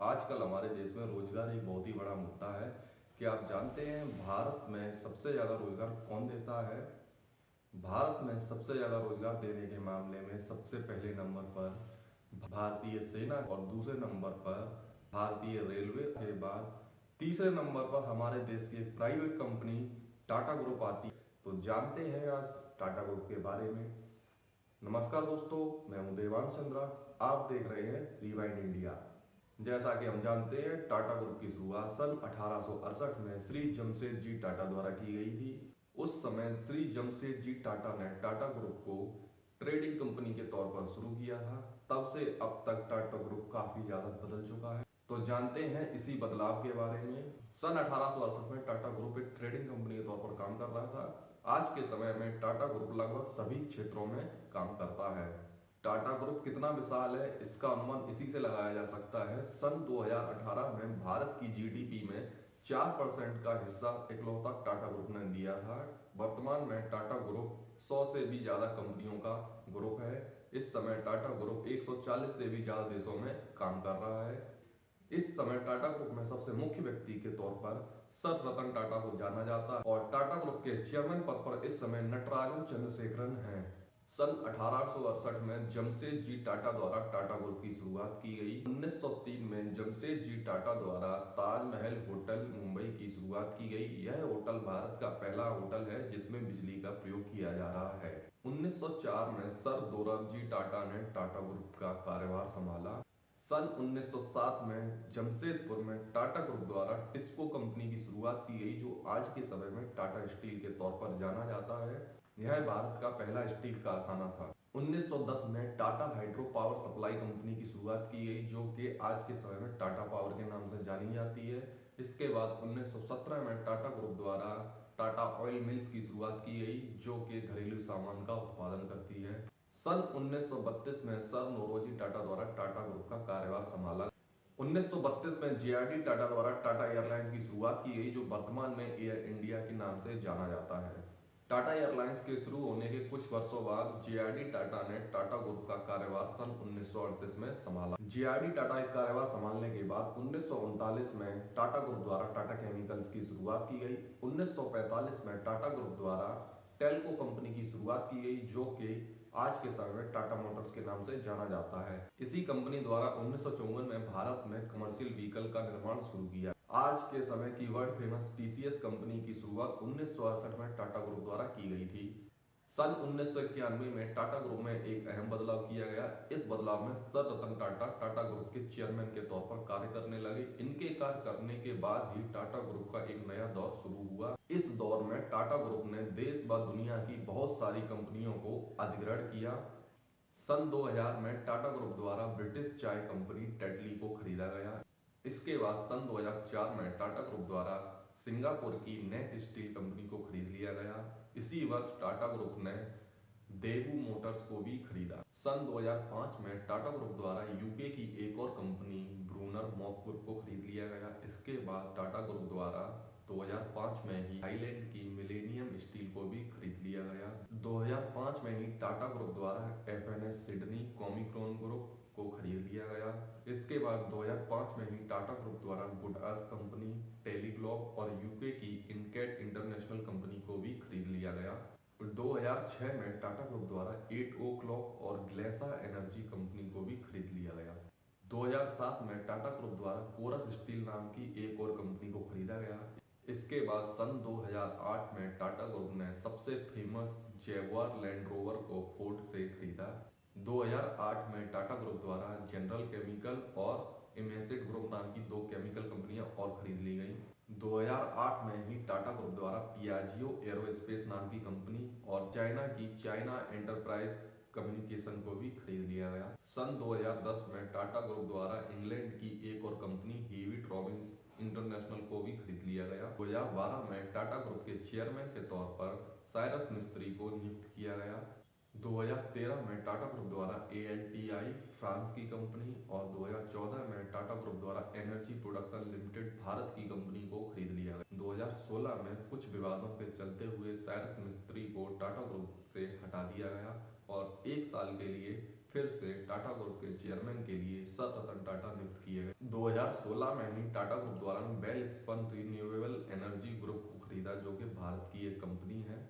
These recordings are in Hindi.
आजकल हमारे देश में रोजगार एक बहुत ही बड़ा मुद्दा है। क्या आप जानते हैं भारत में सबसे ज़्यादा रोजगार कौन देता है? भारत में सबसे ज़्यादा रोजगार देने के मामले में सबसे पहले नंबर पर भारतीय सेना और दूसरे नंबर पर भारतीय रेलवे के बाद तीसरे नंबर पर हमारे देश की एक प्राइवेट कंपनी टाटा ग्रुप आती है। तो जानते हैं आज टाटा ग्रुप के बारे में। नमस्कार दोस्तों, मैं हूं देवांश चंद्रा। आप देख रहे हैं रिवाइंड इंडिया। जैसा कि हम जानते हैं, टाटा ग्रुप की शुरुआत सन 1868 में श्री जमशेदजी टाटा द्वारा की गई थी। उस समय श्री जमशेदजी टाटा ने टाटा ग्रुप को ट्रेडिंग कंपनी के तौर पर शुरू किया था। तब से अब तक टाटा ग्रुप काफी ज्यादा बदल चुका है। तो जानते हैं इसी बदलाव के बारे में। सन 1868 में टाटा ग्रुप एक ट्रेडिंग कंपनी के तौर पर काम कर रहा था। आज के समय में टाटा ग्रुप लगभग सभी क्षेत्रों में काम करता है। टाटा ग्रुप कितना विशाल है, इसका अनुमान इसी से लगाया जा सकता है। सन 2018 में भारत की जीडीपी में 4% का हिस्सा इकलौता टाटा ग्रुप ने दिया था। वर्तमान में टाटा ग्रुप 100 से भी ज्यादा कंपनियों का ग्रुप है। इस समय टाटा ग्रुप 140 से भी ज्यादा देशों में काम कर रहा है। इस समय टाटा ग्रुप में सबसे मुख्य व्यक्ति के तौर पर सर रतन टाटा को जाना जाता है और टाटा ग्रुप के चेयरमैन पद पर इस समय नटराजन चंद्रशेखरन हैं। सन 1868 में जमशेदजी टाटा द्वारा टाटा ग्रुप की शुरुआत की गई। 1903 में जमशेदजी टाटा द्वारा ताजमहल होटल मुंबई की शुरुआत की गई। यह होटल भारत का पहला होटल है जिसमें बिजली का प्रयोग किया जा रहा है। 1904 में सर दोराबजी टाटा ने टाटा ग्रुप का कार्यभार संभाला। सन 1907 में जमशेदपुर में टाटा ग्रुप द्वारा टिस्को कंपनी की शुरुआत की गई, जो आज के समय में टाटा स्टील के तौर पर जाना जाता है। यह भारत का पहला स्टील कारखाना था। 1910 में Tata hydro power supply company की शुरुआत की गई, जो कि आज के समय में टाटा पावर के नाम से जानी जाती है। इसके बाद 1917 में टाटा ग्रुप द्वारा टाटा ऑयल मिल्स की शुरुआत की गई, जो कि घरेलू सामान का उत्पादन करती है। सन 1932 में सर नौरोजी टाटा द्वारा टाटा ग्रुप का कार्यभार संभाला। 1932 में जेआरडी टाटा द्वारा टाटा एयरलाइंस की शुरुआत की गई, जो वर्तमान में एयर इंडिया के नाम से जाना जाता है। टाटा एयरलाइंस के शुरू होने के कुछ वर्षों बाद जेआरडी टाटा ने टाटा ग्रुप का कार्यभार सन 1938 में संभाला। जेआरडी टाटा का कार्यभार संभालने के बाद 1939 में टाटा ग्रुप द्वारा टाटा केमिकल्स की शुरुआत की गई। 1945 में टाटा ग्रुप द्वारा टेल्को कंपनी की शुरुआत की गई, जो कि आज के समय में टाटा मोटर्स के नाम से जाना जाता है। इसी कंपनी द्वारा 1954 में भारत में कमर्शियल व्हीकल का निर्माण शुरू किया। आज के समय की वर्ल्ड फेमस टीसीएस कंपनी की शुरुआत 1968 में टाटा ग्रुप द्वारा की गई थी। सन 1991 में टाटा ग्रुप में एक अहम बदलाव किया गया। इस बदलाव में सर रतन टाटा टाटा ग्रुप के चेयरमैन के तौर पर कार्य करने लगे। इनके कार्य करने के बाद ही टाटा ग्रुप का एक नया दौर शुरू हुआ। इस दौर में टाटा ग्रुप ने देश व दुनिया की बहुत सारी कंपनियों को अधिग्रहण किया। सन 2000 में टाटा ग्रुप द्वारा ब्रिटिश चाय कंपनी टेटली को खरीदा गया। इसके बाद सन 2004 में टाटा ग्रुप द्वारा सिंगापुर की नेट स्टील कंपनी को खरीद लिया गया। इसी वर्ष टाटा ग्रुप ने देवू मोटर्स को भी खरीदा। सन 2005 में टाटा ग्रुप द्वारा यूके की एक और कंपनी ब्रूनर मॉकवुड को खरीद लिया गया। इसके बाद टाटा ग्रुप द्वारा 2005 में ही थाईलैंड की मिलेनियम स्टील को भी खरीद लिया गया। 2005 में ही टाटा ग्रुप द्वारा एफएनएस सिडनी कॉमिक्रॉन ग्रुप को खरीद लिया गया। इसके बाद 2005 में ही टाटा ग्रुप द्वारा गुड अर्थ कंपनी, टेलीग्लॉब और यूके की इनकैट इंटरनेशनल कंपनी को भी खरीद लिया गया। 2006 में टाटा ग्रुप द्वारा 8 ओ क्लॉक और ग्लेसा एनर्जी कंपनी को भी खरीद लिया गया। 2007 में टाटा ग्रुप द्वारा कोरस स्टील नाम की एक और कंपनी को खरीदा गया। इसके बाद सन 2008 में टाटा ग्रुप ने सबसे फेमस जैगुआर लैंड रोवर को फोर्ड से खरीदा। 2008 में टाटा ग्रुप द्वारा जनरल केमिकल और इमेसिड ग्रुप नाम की दो केमिकल कंपनियां और खरीद ली गई। 2008 में ही टाटा ग्रुप द्वारा पियाजियो एरोस्पेस नाम की कंपनी और चाइना की चाइना एंटरप्राइज कम्युनिकेशन को भी खरीद लिया गया। सन 2010 में टाटा ग्रुप द्वारा इंग्लैंड की एक और कंपनी हेविट रॉबिन्स इंटरनेशनल को भी खरीद लिया गया। 2012 में टाटा ग्रुप के चेयरमैन के तौर पर साइरस मिस्त्री को नियुक्त किया गया। 2013 में टाटा ग्रुप द्वारा एएलटीआई फ्रांस की कंपनी और 2014 में टाटा ग्रुप द्वारा एनर्जी प्रोडक्शन लिमिटेड भारत की कंपनी को खरीद लिया गया। 2016 में कुछ विवादों के चलते हुए साइरस मिस्त्री को टाटा ग्रुप से हटा दिया गया और एक साल के लिए फिर से टाटा ग्रुप के चेयरमैन के लिए सर रतन टाटा नियुक्त किए गए। 2016 में ही टाटा ग्रुप द्वारा वेलस्पन रिन्यूएबल एनर्जी ग्रुप को खरीदा, जो कि भारत की एक कंपनी है।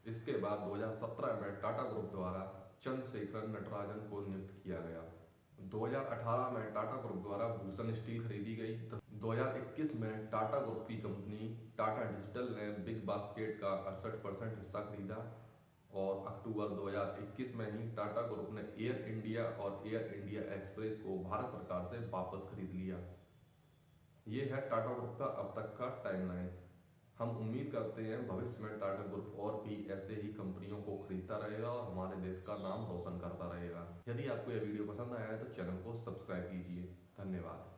इसके बाद 2017 में टाटा ग्रुप द्वारा चंद्रशेखर नटराजन को नियुक्त किया गया। 2018 में टाटा ग्रुप द्वारा भूषण स्टील खरीदी गई। 2021 में टाटा ग्रुप की कंपनी टाटा डिजिटल ने बिग बास्केट का 68% हिस्सा खरीदा और अक्टूबर 2021 में ही टाटा ग्रुप ने एयर इंडिया और एयर इंडिया एक्सप्रेस को भारत सरकार से वापस खरीद लिया। ये है टाटा ग्रुप का अब तक का टाइमलाइन। हम उम्मीद करते हैं भविष्य में टाटा ग्रुप और भी ऐसे ही कंपनियों को खरीदता रहेगा और हमारे देश का नाम रोशन करता रहेगा। यदि आपको यह वीडियो पसंद आया है तो चैनल को सब्सक्राइब कीजिए। धन्यवाद।